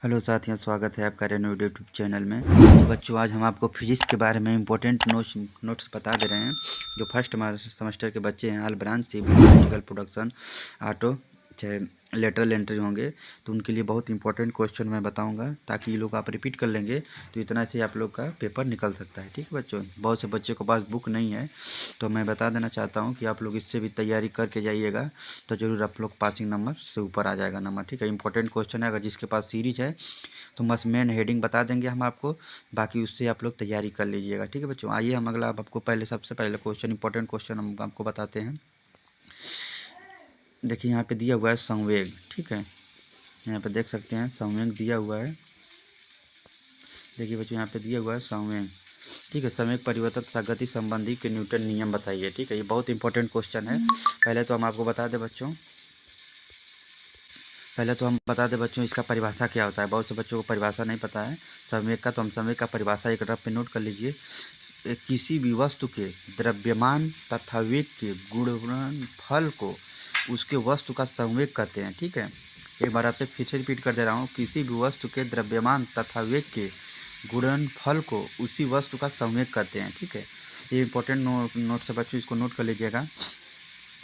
Hello साथियों, स्वागत है आपका रेनो यूट्यूब चैनल में। तो बच्चों, आज हम आपको फिजिक्स के बारे में इंपॉर्टेंट नोट्स बता दे रहे हैं। जो फर्स्ट सेमेस्टर के बच्चे हैं, all branch civil, electrical, production, auto, चाहे लेटरल एंट्री होंगे, तो उनके लिए बहुत इंपॉर्टेंट क्वेश्चन मैं बताऊंगा, ताकि ये लोग आप रिपीट कर लेंगे तो इतना से आप लोग का पेपर निकल सकता है। ठीक है बच्चों, बहुत से बच्चे के पास बुक नहीं है, तो मैं बता देना चाहता हूँ कि आप लोग इससे भी तैयारी करके जाइएगा, तो ज़रूर आप लोग पासिंग नंबर से ऊपर आ जाएगा नंबर। ठीक है, इंपॉर्टेंट क्वेश्चन है। अगर जिसके पास सीरीज है तो बस मेन हेडिंग बता देंगे हम आपको, बाकी उससे आप लोग तैयारी कर लीजिएगा। ठीक है बच्चों, आइए हम अगला आपको सबसे पहले क्वेश्चन, इंपॉर्टेंट क्वेश्चन हम आपको बताते हैं। देखिए यहाँ पे दिया हुआ है संवेग। ठीक है, यहाँ पे देख सकते हैं संवेग दिया हुआ है। देखिए बच्चों, यहाँ पे दिया हुआ है संवेग। ठीक है, संवेग परिवर्तन तथा गति संबंधी के न्यूटन नियम बताइए। ठीक है, ये बहुत इंपॉर्टेंट क्वेश्चन है। पहले तो हम आपको बता दें बच्चों, इसका परिभाषा क्या होता है। बहुत से बच्चों को परिभाषा नहीं पता है संवेग का, तो हम संवेग का परिभाषा एक रफ पे नोट कर लीजिए। किसी भी वस्तु के द्रव्यमान तथा वेग के गुणनफल को उसके वस्तु का संवेग कहते हैं। ठीक है, एक बार आपसे फिर से रिपीट कर दे रहा हूँ। किसी भी वस्तु के द्रव्यमान तथा वेग के गुणनफल को उसी वस्तु का संवेग कहते हैं। ठीक है, ये इंपॉर्टेंट नोट से बच्चों, इसको नोट कर लीजिएगा।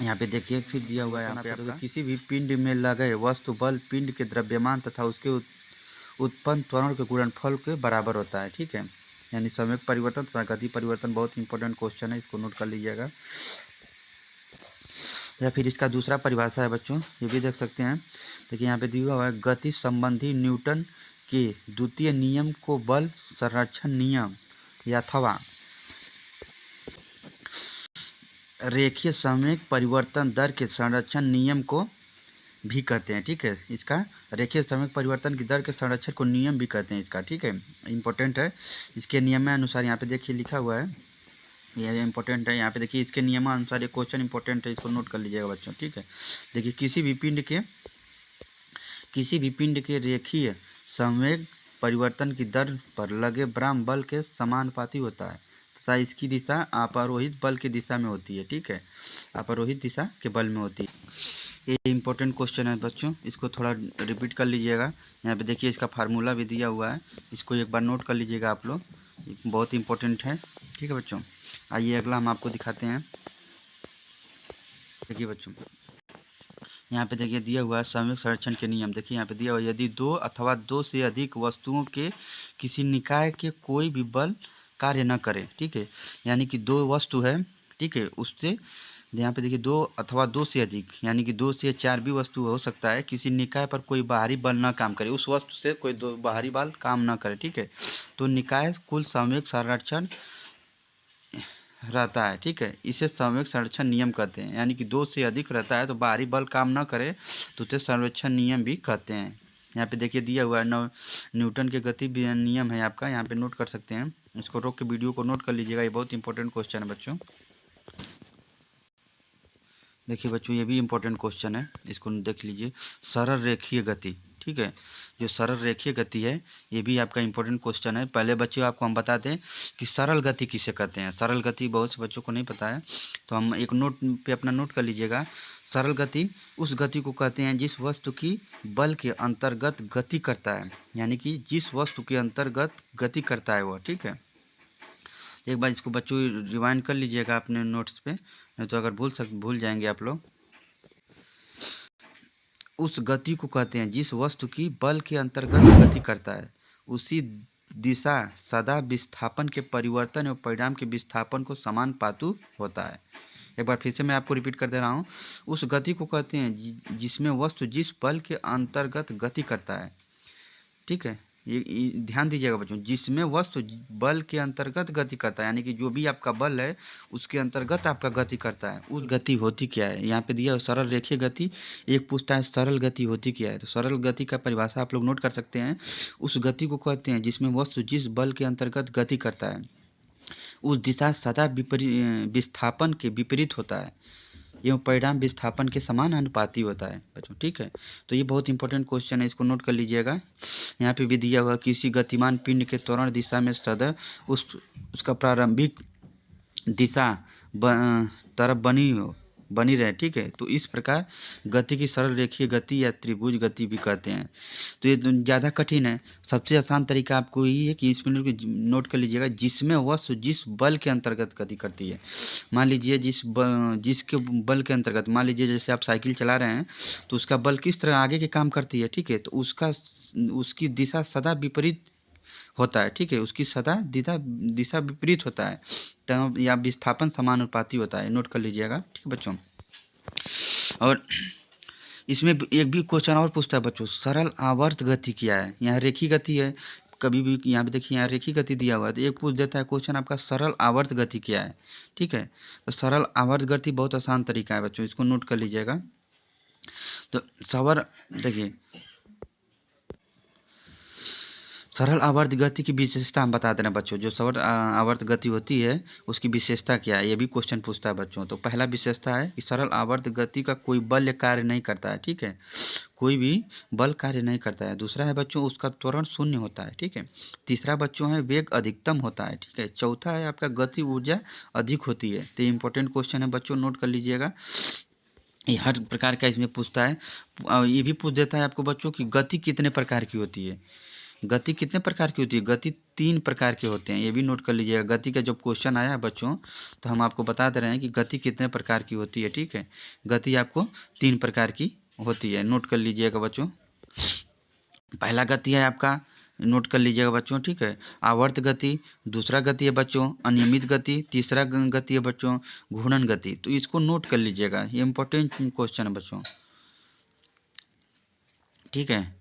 यहाँ पे देखिए फिर दिया हुआ है यहाँ पे आपका, किसी भी पिंड में लगे वस्तु बल पिंड के द्रव्यमान तथा उसके उत्पन्न त्वरण के गुणनफल के बराबर होता है। ठीक है, यानी संवेग परिवर्तन तथा गति परिवर्तन बहुत इंपॉर्टेंट क्वेश्चन है, इसको नोट कर लीजिएगा। या फिर इसका दूसरा परिभाषा है बच्चों, ये भी देख सकते हैं। देखिए यहाँ पे दिया हुआ है, गति संबंधी न्यूटन के द्वितीय नियम को बल संरक्षण नियम अथवा रेखीय संवेग परिवर्तन दर के संरक्षण नियम को भी कहते हैं। ठीक है, इसका रेखीय संवेग परिवर्तन की दर के संरक्षण को नियम भी कहते हैं इसका। ठीक है, इंपॉर्टेंट है। इसके नियमानुसार यहाँ पे देखिए लिखा हुआ है, यह इंपॉर्टेंट है। यहाँ पे देखिए इसके नियमानुसार ये क्वेश्चन इंपॉर्टेंट है, इसको नोट कर लीजिएगा बच्चों। ठीक है, देखिए किसी भी पिंड के रेखीय संवेग परिवर्तन की दर पर लगे ब्राह्म बल के समानुपाती होता है तथा इसकी दिशा अपरोहित बल की दिशा में होती है। ठीक है, अपरोहित दिशा के बल में होती है। ये इंपॉर्टेंट क्वेश्चन है बच्चों, इसको थोड़ा रिपीट कर लीजिएगा। यहाँ पे देखिए इसका फार्मूला भी दिया हुआ है, इसको एक बार नोट कर लीजिएगा आप लोग, बहुत इंपॉर्टेंट है। ठीक है बच्चों, आइए अगला हम आपको दिखाते हैं। देखिए बच्चों, यहाँ पे देखिए दिया हुआ है संवेग संरक्षण के नियम। देखिए यहाँ पे दिया हुआ है, यदि दो अथवा दो से अधिक वस्तुओं के किसी निकाय के कोई भी बल कार्य न करे। ठीक है, यानी कि दो वस्तु है, ठीक है, उससे यहाँ पे देखिए दो अथवा दो से अधिक, यानी कि दो से चार भी वस्तु हो सकता है, किसी निकाय पर कोई बाहरी बल न काम करे, उस वस्तु से कोई दो बाहरी बल काम न करे। ठीक है, तो निकाय कुल संवेग संरक्षण रहता है। ठीक है, इसे संवेग संरक्षण नियम कहते हैं, यानी कि दो से अधिक रहता है तो बाहरी बल काम न करे तो उसे संरक्षण नियम भी कहते हैं। यहाँ पे देखिए दिया हुआ है न्यूटन के गति नियम है आपका, यहाँ पे नोट कर सकते हैं। इसको रोक के वीडियो को नोट कर लीजिएगा, ये बहुत इंपॉर्टेंट क्वेश्चन है बच्चों। देखिए बच्चों, ये भी इंपॉर्टेंट क्वेश्चन है, इसको देख लीजिए। सरल रेखीय गति। ठीक है, जो सरल रेखीय गति है ये भी आपका इंपॉर्टेंट क्वेश्चन है। पहले बच्चों आपको हम बता दें कि सरल गति किसे कहते हैं। सरल गति बहुत से बच्चों को नहीं पता है, तो हम एक नोट पे अपना नोट कर लीजिएगा। सरल गति उस गति को कहते हैं जिस वस्तु की बल के अंतर्गत गति करता है, यानी कि जिस वस्तु के अंतर्गत गति करता है वह। ठीक है, एक बार इसको बच्चों रिवाइंड कर लीजिएगा अपने नोट्स पे, नहीं तो अगर भूल जाएंगे आप लोग। उस गति को कहते हैं जिस वस्तु की बल के अंतर्गत गति करता है, उसी दिशा सदा विस्थापन के परिवर्तन एवं परिणाम के विस्थापन को समानुपाती होता है। एक बार फिर से मैं आपको रिपीट कर दे रहा हूँ। उस गति को कहते हैं जिसमें वस्तु जिस बल के अंतर्गत गति करता है। ठीक है, ये ध्यान दीजिएगा बच्चों, जिसमें वस्तु बल के अंतर्गत गति करता है, यानी कि जो भी आपका बल है उसके अंतर्गत आपका गति करता है, उस गति होती क्या है। यहाँ पे दिया सरल रेखीय गति, एक पूछता है सरल गति होती क्या है, तो सरल गति का परिभाषा आप लोग नोट कर सकते हैं। उस गति को कहते हैं जिसमें वस्तु जिस बल के अंतर्गत गति करता है उस दिशा सदा विस्थापन के विपरीत होता है एवं परिणाम विस्थापन के समान अनुपाती होता है बच्चों। ठीक है, तो ये बहुत इंपॉर्टेंट क्वेश्चन है, इसको नोट कर लीजिएगा। यहाँ पे भी दिया हुआ किसी गतिमान पिंड के त्वरण दिशा में सदा उसका प्रारंभिक दिशा तरफ बनी हो बनी रहे, ठीक है। तो इस प्रकार गति की सरल रेखीय गति या त्रिभुज गति भी कहते हैं। तो ये ज़्यादा कठिन है। सबसे आसान तरीका आपको यही है कि इसमें नोट कर लीजिएगा, जिसमें वस्तु जिस बल के अंतर्गत गति करती है। मान लीजिए जिसके बल के अंतर्गत, मान लीजिए जैसे आप साइकिल चला रहे हैं तो उसका बल किस तरह आगे के काम करती है, ठीक है। तो उसकी दिशा सदा विपरीत होता है, ठीक है। उसकी सदा दिशा विपरीत होता है, तब या विस्थापन समानुपाती होता है। नोट कर लीजिएगा, ठीक है बच्चों। और इसमें एक भी क्वेश्चन और पूछता है बच्चों, सरल आवर्त गति क्या है। यहाँ रेखी गति है, कभी भी यहाँ पे देखिए यहाँ रेखी गति दिया हुआ है, तो एक पूछ देता है क्वेश्चन आपका सरल आवर्त गति क्या है, ठीक है। तो सरल आवर्त गति बहुत आसान तरीका है बच्चों, इसको नोट कर लीजिएगा। तो देखिए सरल आवर्त गति की विशेषता हम बता दे रहे हैं बच्चों। जो सरल आवर्त गति होती है उसकी विशेषता क्या है, ये भी क्वेश्चन पूछता है बच्चों। तो पहला विशेषता है कि सरल आवर्त गति का कोई बल कार्य नहीं करता है, ठीक है। कोई भी बल कार्य नहीं करता है। दूसरा है बच्चों उसका त्वरण शून्य होता है, ठीक है। तीसरा बच्चों है वेग अधिकतम होता है, ठीक है। चौथा है आपका गति ऊर्जा अधिक होती है। तो ये इंपॉर्टेंट क्वेश्चन है बच्चों, नोट कर लीजिएगा। ये हर प्रकार का इसमें पूछता है। ये भी पूछ देता है आपको बच्चों कि गति कितने प्रकार की होती है। गति कितने प्रकार की होती है, गति 3 प्रकार के होते हैं, ये भी नोट कर लीजिएगा। गति का जब क्वेश्चन आया बच्चों तो हम आपको बता दे रहे हैं कि गति कितने प्रकार की होती है, ठीक है। गति आपको 3 प्रकार की होती है, नोट कर लीजिएगा बच्चों। पहला गति है आपका, नोट कर लीजिएगा बच्चों, ठीक है, आवर्त गति। दूसरा गति है बच्चों अनियमित गति। तीसरा गति है बच्चों घूर्णन गति। तो इसको नोट कर लीजिएगा, ये इंपॉर्टेंट क्वेश्चन है बच्चों, ठीक है।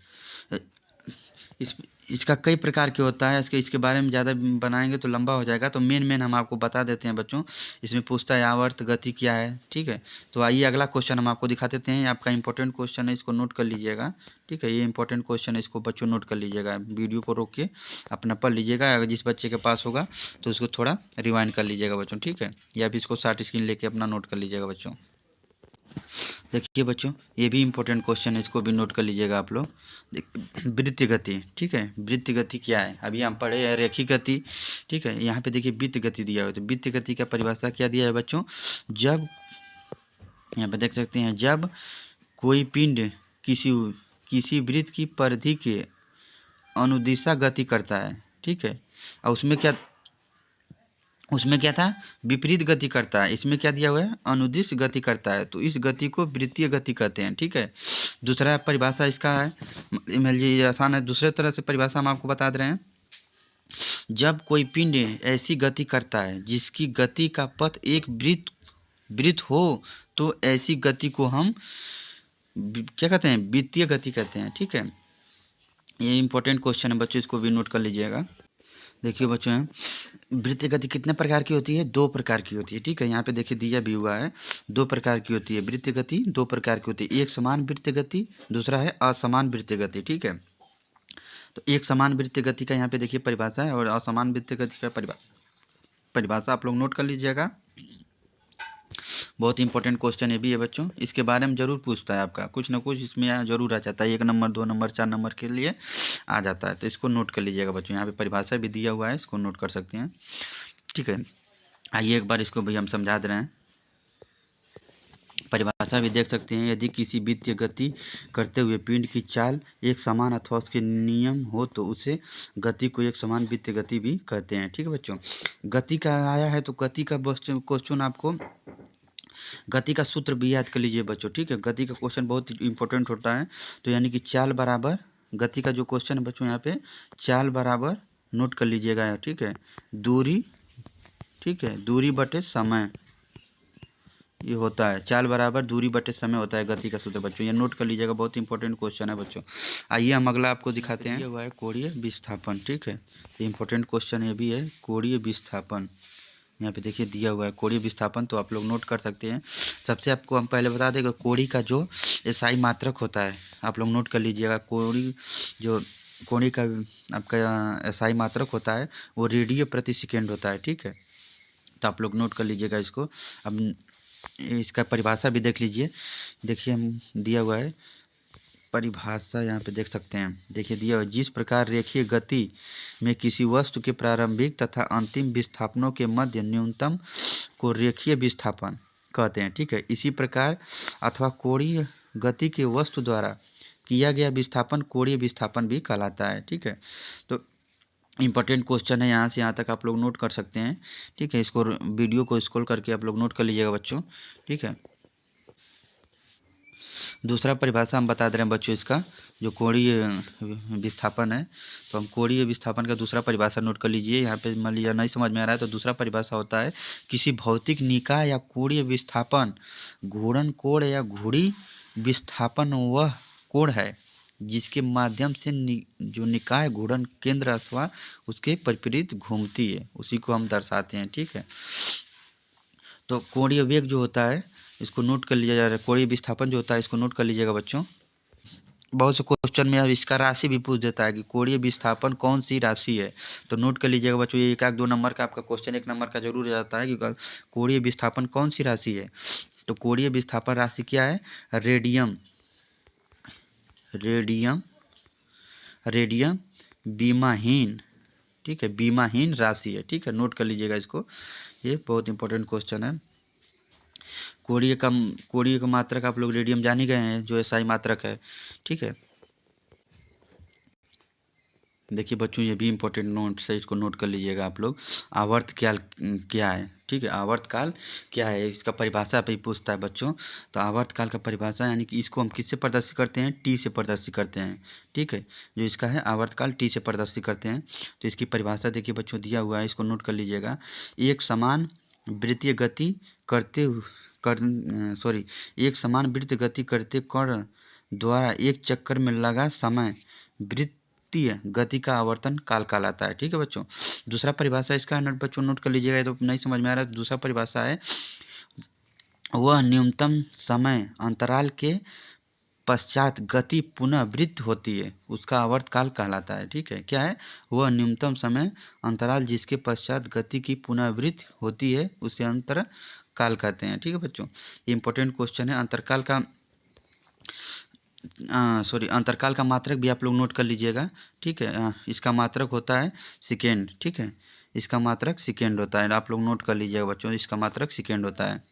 इसका कई प्रकार के होता है, इसके बारे में ज़्यादा बनाएंगे तो लंबा हो जाएगा। तो मेन हम आपको बता देते हैं बच्चों। इसमें पूछता है आवर्त गति क्या है, ठीक है। तो आइए अगला क्वेश्चन हम आपको दिखा देते हैं। आपका इंपॉर्टेंट क्वेश्चन है, इसको नोट कर लीजिएगा, ठीक है। ये इंपॉर्टेंट क्वेश्चन है, इसको बच्चों नोट कर लीजिएगा। वीडियो को रोक के अपना पढ़ लीजिएगा। अगर जिस बच्चे के पास होगा तो उसको थोड़ा रिवाइंड कर लीजिएगा बच्चों, ठीक है। या फिर इसको शॉर्ट स्क्रीन लेके अपना नोट कर लीजिएगा बच्चों। देखिए बच्चों ये भी इंपॉर्टेंट क्वेश्चन है, इसको भी नोट कर लीजिएगा आप लोग। वृत्त गति, ठीक है। वृत्त गति क्या है, अभी हम पढ़े हैं रेखी गति, ठीक है। यहाँ पे देखिए वृत्त गति दिया हुआ है। तो वृत्त गति का परिभाषा क्या दिया है बच्चों, जब यहाँ पे देख सकते हैं, जब कोई पिंड किसी वृत्त की परिधि के अनुदिशा गति करता है, ठीक है। और उसमें क्या था, विपरीत गति करता है। इसमें क्या दिया हुआ है, अनुदिश गति करता है। तो इस गति को वृत्तीय गति कहते हैं, ठीक है। दूसरा परिभाषा इसका है, ये आसान है। दूसरे तरह से परिभाषा हम आपको बता दे रहे हैं। जब कोई पिंड ऐसी गति करता है जिसकी गति का पथ एक वृत्त हो, तो ऐसी गति को हम क्या कहते हैं, वृत्तीय गति कहते हैं, ठीक है। ये इंपॉर्टेंट क्वेश्चन है बच्चों, इसको भी नोट कर लीजिएगा। देखिए बच्चों वृत्तीय गति कितने प्रकार की होती है, 2 प्रकार की होती है, ठीक है। यहाँ पे देखिए दिया भी हुआ है, 2 प्रकार की होती है वृत्तीय गति। 2 प्रकार की होती है, एक समान वृत्तीय गति, दूसरा है असमान वृत्तीय गति, ठीक है। तो एक समान वृत्तीय गति का यहाँ पे देखिए परिभाषा है, और असमान वृत्तीय गति का परिभाषा आप लोग नोट कर लीजिएगा। बहुत इंपॉर्टेंट क्वेश्चन ये भी है बच्चों, इसके बारे में जरूर पूछता है आपका, कुछ ना कुछ इसमें जरूर आ जाता है। 1 नंबर 2 नंबर 4 नंबर के लिए आ जाता है। तो इसको नोट कर लीजिएगा बच्चों, यहाँ पे परिभाषा भी दिया हुआ है, इसको नोट कर सकते हैं, ठीक है। आइए एक बार इसको भी हम समझा दे रहे हैं। परिभाषा भी देख सकते हैं, यदि किसी वृत्तीय गति करते हुए पिंड की चाल एक समान अथवा उसके नियम हो तो उसे गति को एक समान वृत्तीय गति भी कहते हैं, ठीक है बच्चों। गति का आया है तो गति का क्वेश्चन आपको गति का सूत्र भी याद कर लीजिए बच्चों, ठीक है। गति का क्वेश्चन बहुत इंपॉर्टेंट होता है। तो यानी कि चाल बराबर, गति का जो क्वेश्चन है बच्चों यहाँ पे चाल बराबर, नोट कर लीजिएगा, ठीक है, दूरी, ठीक है, दूरी बटे समय, ये होता है। चाल बराबर दूरी बटे समय होता है गति का सूत्र बच्चों, ये नोट कर लीजिएगा, बहुत इंपॉर्टेंट क्वेश्चन है बच्चों। आइए हम अगला आपको दिखाते हैं। ये हुआ है कोणीय विस्थापन, ठीक है। तो इंपॉर्टेंट क्वेश्चन ये भी है, कोणीय विस्थापन। यहाँ पे देखिए दिया हुआ है कोणीय विस्थापन, तो आप लोग नोट कर सकते हैं। सबसे आपको हम पहले बता दें कि कोणीय का जो एसआई मात्रक होता है, आप लोग नोट कर लीजिएगा। कोणीय का आपका एसआई मात्रक होता है वो रेडियन प्रति सेकेंड होता है, ठीक है। तो आप लोग नोट कर लीजिएगा इसको। अब इसका परिभाषा भी देख लीजिए, देखिए हम दिया हुआ है परिभाषा, यहाँ पे देख सकते हैं, देखिए दिया हुआ, जिस प्रकार रेखीय गति में किसी वस्तु के प्रारंभिक तथा अंतिम विस्थापनों के मध्य न्यूनतम को रेखीय विस्थापन कहते हैं। ठीक है, इसी प्रकार अथवा कोणीय गति के वस्तु द्वारा किया गया विस्थापन कोणीय विस्थापन भी कहलाता है। ठीक है, तो इम्पोर्टेंट क्वेश्चन है, यहाँ से यहाँ तक आप लोग नोट कर सकते हैं। ठीक है, इसको वीडियो को स्क्रॉल करके आप लोग नोट कर लीजिएगा बच्चों। ठीक है, दूसरा परिभाषा हम बता दे रहे हैं बच्चों, इसका जो कोणीय विस्थापन है, तो हम कोणीय विस्थापन का दूसरा परिभाषा नोट कर लीजिए। यहाँ पे मान लीजिए नहीं समझ में आ रहा है तो दूसरा परिभाषा होता है किसी भौतिक निकाय या कोणीय विस्थापन घूर्णन कोण या घुड़ी विस्थापन वह कोण है जिसके माध्यम से जो निकाय घूर्णन केंद्र अथवा उसके विपरीत घूमती है, उसी को हम दर्शाते हैं। ठीक है, तो कोणीय वेग जो होता है इसको नोट कर लिया जा रहा है, कोणीय विस्थापन जो होता है इसको नोट कर लीजिएगा बच्चों। बहुत से क्वेश्चन में अब इसका राशि भी पूछ देता है कि कोणीय विस्थापन कौन सी राशि है, तो नोट कर लीजिएगा बच्चों। ये एक 2 नंबर का आपका क्वेश्चन 1 नंबर का जरूर जाता है कि कोणीय विस्थापन कौन सी राशि है। तो कोणीय विस्थापन राशि क्या है? रेडियम बीमाहीन। ठीक है, बीमाहीन राशि है। ठीक है, नोट कर लीजिएगा इसको, ये बहुत इंपॉर्टेंट क्वेश्चन है। कोणीय का मात्रक आप लोग रेडियम जान ही गए हैं, जो एसआई मात्रक है। ठीक है, देखिए बच्चों ये भी इम्पोर्टेंट नोट्स है, इसको नोट कर लीजिएगा आप लोग। आवर्तकाल क्या है? ठीक है, आवर्तकाल क्या है, इसका परिभाषा पे पूछता है बच्चों। तो आवर्तकाल का परिभाषा यानी कि इसको हम किससे प्रदर्शित करते हैं? टी से प्रदर्शित करते हैं। ठीक है, जो इसका है आवर्तकाल टी से प्रदर्शित करते हैं। तो इसकी परिभाषा देखिए बच्चों दिया हुआ है, इसको नोट कर लीजिएगा। एक समान वृत्तीय गति करते एक समान वृत्त गति करते कण द्वारा एक चक्कर में लगा समय वृत्तीय गति का आवर्तन काल कहलाता है। ठीक है बच्चों, दूसरा परिभाषा इसका है बच्चों, नोट कर लीजिएगा, तो नहीं समझ में आ रहा है। दूसरा परिभाषा है वह न्यूनतम समय अंतराल के पश्चात गति पुनः वृत्त होती है, उसका आवर्तकाल कहलाता है। ठीक है, क्या है? वह न्यूनतम समय अंतराल जिसके पश्चात गति की पुनर्वृत्ति होती है उसे अंतरकाल कहते हैं। ठीक है बच्चों, इंपॉर्टेंट क्वेश्चन है। अंतरकाल का मात्रक भी आप लोग नोट कर लीजिएगा। ठीक है, इसका मात्रक होता है सेकेंड। ठीक है, इसका मात्रक सेकेंड होता है, आप लोग नोट कर लीजिएगा बच्चों, इसका मात्रक सेकेंड होता है।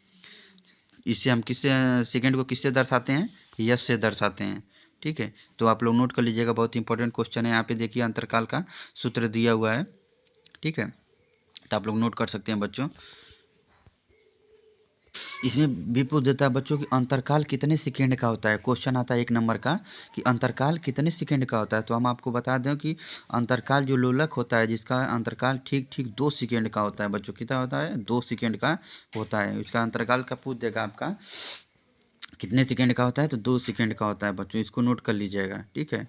इसे हम सेकेंड को किससे दर्शाते हैं? यस से दर्शाते हैं। ठीक है, तो आप लोग नोट कर लीजिएगा, बहुत इंपॉर्टेंट क्वेश्चन है। यहाँ पे देखिए अंतरकाल का सूत्र दिया हुआ है। ठीक है, तो आप लोग नोट कर सकते हैं बच्चों। इसमें भी पूछ देता है बच्चों कि अंतरकाल कितने सेकेंड का होता है। क्वेश्चन आता है 1 नंबर का कि अंतरकाल कितने सेकेंड का होता है। तो हम आपको बता दें कि अंतरकाल जो लोलक होता है जिसका अंतरकाल ठीक 2 सेकेंड का होता है बच्चों। कितना होता है? 2 सेकेंड का होता है। इसका अंतरकाल का पूछ देगा आपका कितने सेकेंड का होता है, तो 2 सेकेंड का होता है बच्चों, इसको नोट कर लीजिएगा। ठीक है,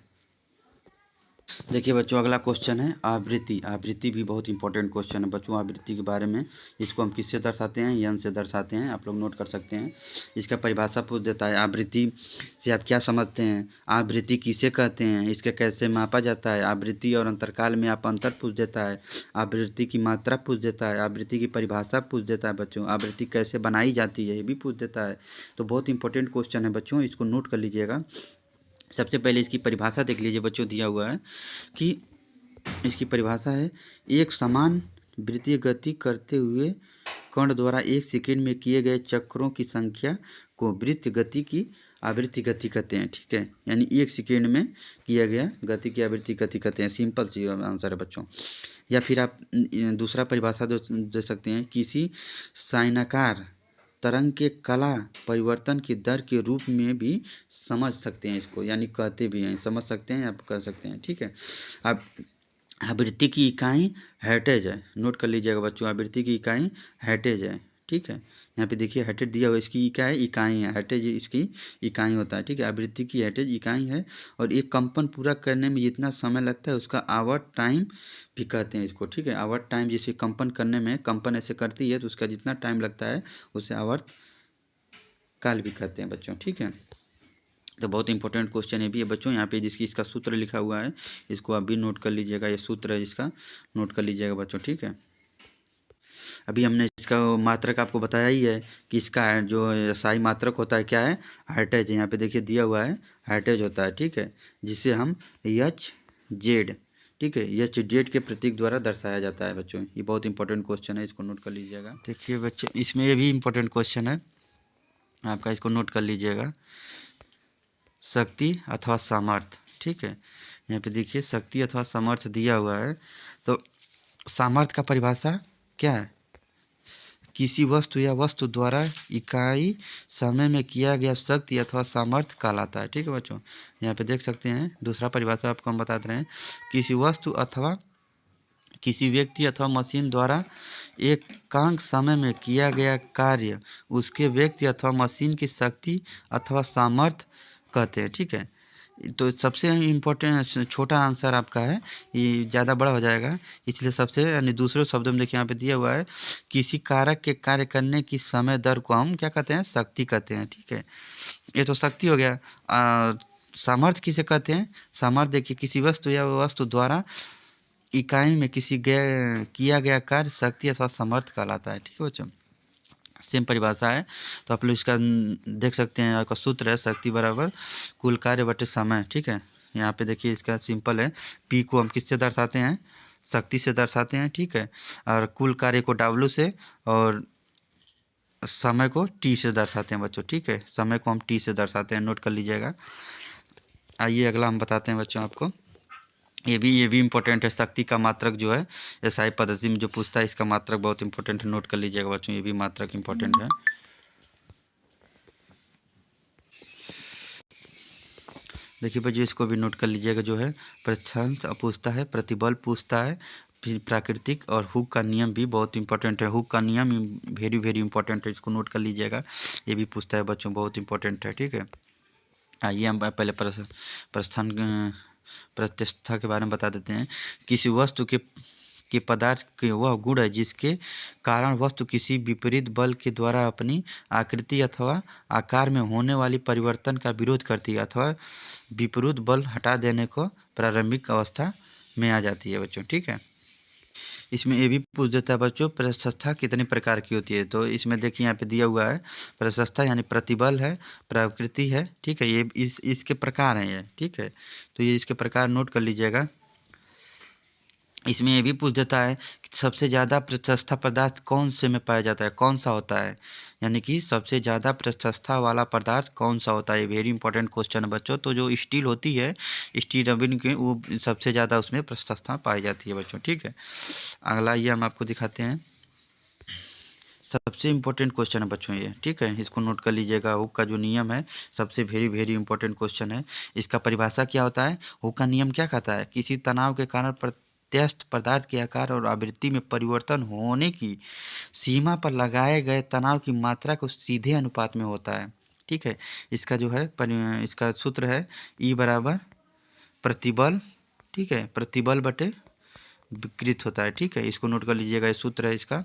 देखिए बच्चों अगला क्वेश्चन है आवृत्ति। आवृत्ति भी बहुत इंपॉर्टेंट क्वेश्चन है बच्चों। आवृत्ति के बारे में, इसको हम किससे दर्शाते हैं? यन से दर्शाते हैं, आप लोग नोट कर सकते हैं। इसका परिभाषा पूछ देता है आवृत्ति से आप क्या समझते हैं, आवृत्ति किसे कहते हैं, इसके कैसे मापा जाता है, आवृत्ति और अंतरकाल में आप अंतर पूछ देता है, आवृत्ति की मात्रा पूछ देता है, आवृत्ति की परिभाषा पूछ देता है बच्चों, आवृत्ति कैसे बनाई जाती है ये भी पूछ देता है। तो बहुत इंपॉर्टेंट क्वेश्चन है बच्चों, इसको नोट कर लीजिएगा। सबसे पहले इसकी परिभाषा देख लीजिए बच्चों, दिया हुआ है कि इसकी परिभाषा है एक समान वृत्तीय गति करते हुए कण द्वारा 1 सेकेंड में किए गए चक्रों की संख्या को वृत्त गति की आवृत्ति गति कहते हैं। ठीक है, यानी 1 सेकेंड में किया गया गति की आवृत्ति गति कहते हैं। सिंपल सी आंसर है बच्चों। या फिर आप दूसरा परिभाषा दे सकते हैं, किसी साइनाकार तरंग के कला परिवर्तन की दर के रूप में भी समझ सकते हैं इसको, यानी कहते भी हैं, समझ सकते हैं, आप कह सकते हैं। ठीक है, अब आवृत्ति की इकाई हर्ट्ज है, नोट कर लीजिएगा बच्चों, आवृत्ति की इकाई हर्ट्ज है। ठीक है, यहाँ पे देखिए हर्ट्ज दिया हुआ है, इसकी क्या है? इकाई है। हर्ट्ज इसकी इकाई होता है। ठीक है, आवृत्ति की हर्ट्ज इकाई है। और एक कंपन पूरा करने में जितना समय लगता है उसका आवर्त टाइम भी कहते हैं इसको। ठीक है, आवर्त टाइम, जैसे कंपन करने में, कंपन ऐसे करती है तो उसका जितना टाइम लगता है उसे आवर्त काल भी कहते हैं बच्चों। ठीक है, तो बहुत इंपॉर्टेंट क्वेश्चन है भी है बच्चों। यहाँ पे इसका सूत्र लिखा हुआ है, इसको आप भी नोट कर लीजिएगा, ये सूत्र है इसका, नोट कर लीजिएगा बच्चों। ठीक है, अभी हमने इसका मात्रक आपको बताया ही है कि इसका जो साई मात्रक होता है क्या है? हर्ट्ज। यहाँ पे देखिए दिया हुआ है हर्ट्ज होता है। ठीक है, जिसे हम एच जेड, ठीक है, एच जेड के प्रतीक द्वारा दर्शाया जाता है बच्चों। ये बहुत इंपॉर्टेंट क्वेश्चन है, इसको नोट कर लीजिएगा। देखिए बच्चों इसमें ये भी इंपॉर्टेंट क्वेश्चन है, आपका, इसको नोट कर लीजिएगा, शक्ति अथवा सामर्थ्य। ठीक है, यहाँ पे देखिए शक्ति अथवा सामर्थ्य दिया हुआ है। तो सामर्थ्य का परिभाषा क्या है? किसी वस्तु या वस्तु द्वारा इकाई समय में किया गया शक्ति अथवा सामर्थ्य कहलाता है। ठीक है बच्चों, यहाँ पे देख सकते हैं दूसरा परिभाषा आपको हम बताते रहे हैं। किसी वस्तु अथवा किसी व्यक्ति अथवा मशीन द्वारा एकांक समय में किया गया कार्य उसके व्यक्ति अथवा मशीन की शक्ति अथवा सामर्थ्य कहते हैं। ठीक है, तो सबसे इम्पोर्टेंट छोटा आंसर आपका है, ये ज़्यादा बड़ा हो जाएगा, इसलिए सबसे यानी दूसरे शब्दों में देखिए यहाँ पे दिया हुआ है, किसी कारक के कार्य करने की समय दर को हम क्या कहते हैं? शक्ति कहते हैं। ठीक है, ये तो शक्ति हो गया। सामर्थ्य किसे कहते हैं? सामर्थ्य देखिए किसी वस्तु या वस्तु द्वारा इकाई में किया गया कार्य शक्ति अथवा सामर्थ्य कहलाता है। ठीक है बच्चों, सेम परिभाषा है। तो आप लोग इसका देख सकते हैं, आपका सूत्र है शक्ति बराबर कुल कार्य बटे समय। ठीक है, यहाँ पे देखिए इसका सिंपल है, पी को हम किससे दर्शाते हैं? शक्ति से दर्शाते हैं। ठीक है, और कुल कार्य को डब्ल्यू से और समय को टी से दर्शाते हैं बच्चों। ठीक है, समय को हम टी से दर्शाते हैं, नोट कर लीजिएगा। आइए अगला हम बताते हैं बच्चों आपको, ये भी इम्पोर्टेंट है। शक्ति का मात्रक जो है एसआई पद्धति में जो पूछता है, इसका मात्रक बहुत इंपॉर्टेंट है, नोट कर लीजिएगा बच्चों, ये भी मात्रक इंपॉर्टेंट है। देखिए बच्चों, इसको भी नोट कर लीजिएगा, जो है प्रच्छांश पूछता है, प्रतिबल पूछता है, फिर प्राकृतिक और हुक का नियम भी बहुत इंपॉर्टेंट है। हुक का नियम वेरी वेरी इंपॉर्टेंट है, इसको नोट कर लीजिएगा, ये भी पूछता है बच्चों, बहुत इंपॉर्टेंट है। ठीक है, आइए हम पहले प्रस्थान प्रत्यस्थता के बारे में बता देते हैं। किसी वस्तु के पदार्थ के वह गुण है जिसके कारण वस्तु किसी विपरीत बल के द्वारा अपनी आकृति अथवा आकार में होने वाली परिवर्तन का विरोध करती है अथवा विपरीत बल हटा देने को प्रारंभिक अवस्था में आ जाती है बच्चों। ठीक है, इसमें ये भी पूछ देता है बच्चों, प्रस्थता कितने प्रकार की होती है? तो इसमें देखिए यहाँ पे दिया हुआ है, प्रस्थता यानी प्रतिबल है, प्रकृति है। ठीक है, ये इसके प्रकार हैं ये। ठीक है, तो ये इसके प्रकार नोट कर लीजिएगा। इसमें ये भी पूछ देता है कि सबसे ज़्यादा प्रस्थता पदार्थ कौन से में पाया जाता है, कौन सा होता है, यानी कि सबसे ज़्यादा प्रस्थता वाला पदार्थ कौन सा होता है। वेरी इंपॉर्टेंट क्वेश्चन है बच्चों। तो जो स्टील होती है, स्टील रबड़ के, वो सबसे ज़्यादा उसमें प्रस्थता पाई जाती है बच्चों। ठीक है, अगला ये हम आपको दिखाते हैं, सबसे इम्पोर्टेंट क्वेश्चन है बच्चों ये। ठीक है, इसको नोट कर लीजिएगा, हुक का जो नियम है सबसे वेरी वेरी इंपॉर्टेंट क्वेश्चन है। इसका परिभाषा क्या होता है? हुक का नियम क्या कहता है? किसी तनाव के कारण प्रत्यस्थ पदार्थ के आकार और आवृत्ति में परिवर्तन होने की सीमा पर लगाए गए तनाव की मात्रा को सीधे अनुपात में होता है। ठीक है, इसका जो है इसका सूत्र है ई बराबर प्रतिबल। ठीक है, प्रतिबल बटे विकृत होता है। ठीक है, इसको नोट कर लीजिएगा, ये सूत्र है इसका,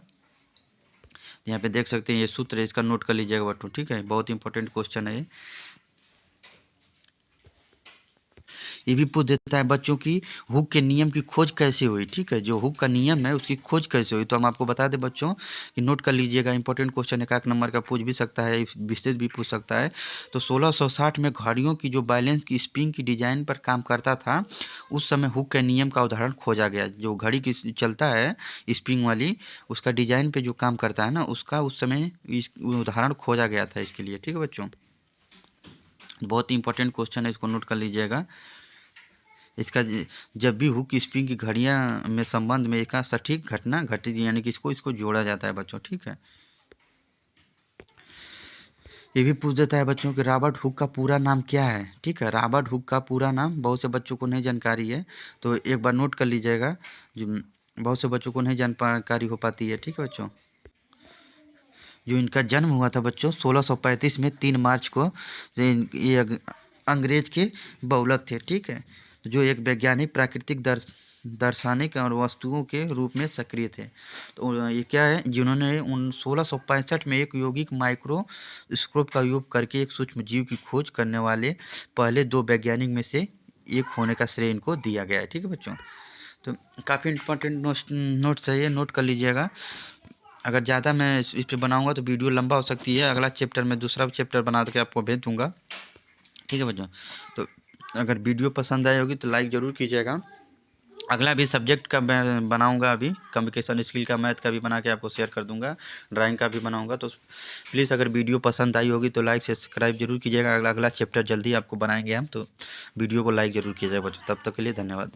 यहाँ पे देख सकते हैं ये सूत्र है इसका, नोट कर लीजिएगा बच्चों। ठीक है, बहुत इंपॉर्टेंट क्वेश्चन है ये। ये भी पूछ देता है बच्चों की हुक के नियम की खोज कैसे हुई। ठीक है, जो हुक का नियम है उसकी खोज कैसे हुई, तो हम आपको बता दें बच्चों कि नोट कर लीजिएगा, इंपॉर्टेंट क्वेश्चन है, 1 नंबर का पूछ भी सकता है, विशेष भी पूछ सकता है। तो 1660 में घड़ियों की जो बैलेंस की स्प्रिंग की डिजाइन पर काम करता था, उस समय हुक के नियम का उदाहरण खोजा गया। जो घड़ी की चलता है स्प्रिंग वाली, उसका डिजाइन पे जो काम करता है ना, उसका उस समय उदाहरण खोजा गया था इसके लिए। ठीक है बच्चों, बहुत इंपॉर्टेंट क्वेश्चन है, इसको नोट कर लीजिएगा। इसका जब भी हुक स्प्रिंग की घड़ियां में संबंध में एक सटीक घटना घटित, यानी कि इसको जोड़ा जाता है बच्चों। ठीक है, ये भी पूछ देता है बच्चों कि रॉबर्ट हुक का पूरा नाम क्या है। ठीक है, रॉबर्ट हुक का पूरा नाम बहुत से बच्चों को नहीं जानकारी है, तो एक बार नोट कर लीजिएगा, जो बहुत से बच्चों को नहीं जानकारी हो पाती है। ठीक है बच्चों, जो इनका जन्म हुआ था बच्चों 1635 में 3 मार्च को, ये अंग्रेज के बहुलक थे। ठीक है, जो एक वैज्ञानिक प्राकृतिक दर्शानिक और वस्तुओं के रूप में सक्रिय थे। तो ये क्या है, जिन्होंने 1665 में एक यौगिक माइक्रोस्कोप का उपयोग करके एक सूक्ष्म जीव की खोज करने वाले पहले 2 वैज्ञानिक में से एक होने का श्रेय इनको दिया गया है। ठीक है बच्चों, तो काफ़ी इंपॉर्टेंट नोट्स है ये, नोट कर लीजिएगा। अगर ज़्यादा मैं इस पर बनाऊंगा तो वीडियो लंबा हो सकती है, अगला चैप्टर में दूसरा चैप्टर बना के आपको भेज दूंगा। ठीक है बच्चों, तो अगर वीडियो पसंद आई होगी तो लाइक ज़रूर कीजिएगा, अगला भी सब्जेक्ट का मैं बनाऊंगा, अभी कम्युनिकेशन स्किल का, मैथ का भी बना के आपको शेयर कर दूंगा, ड्राइंग का भी बनाऊंगा। तो प्लीज़ अगर वीडियो पसंद आई होगी तो लाइक सब्सक्राइब जरूर कीजिएगा। अगला चैप्टर जल्दी आपको बनाएंगे हम, तो वीडियो को लाइक ज़रूर कीजिएगा बच्चों। तब तक के लिए धन्यवाद।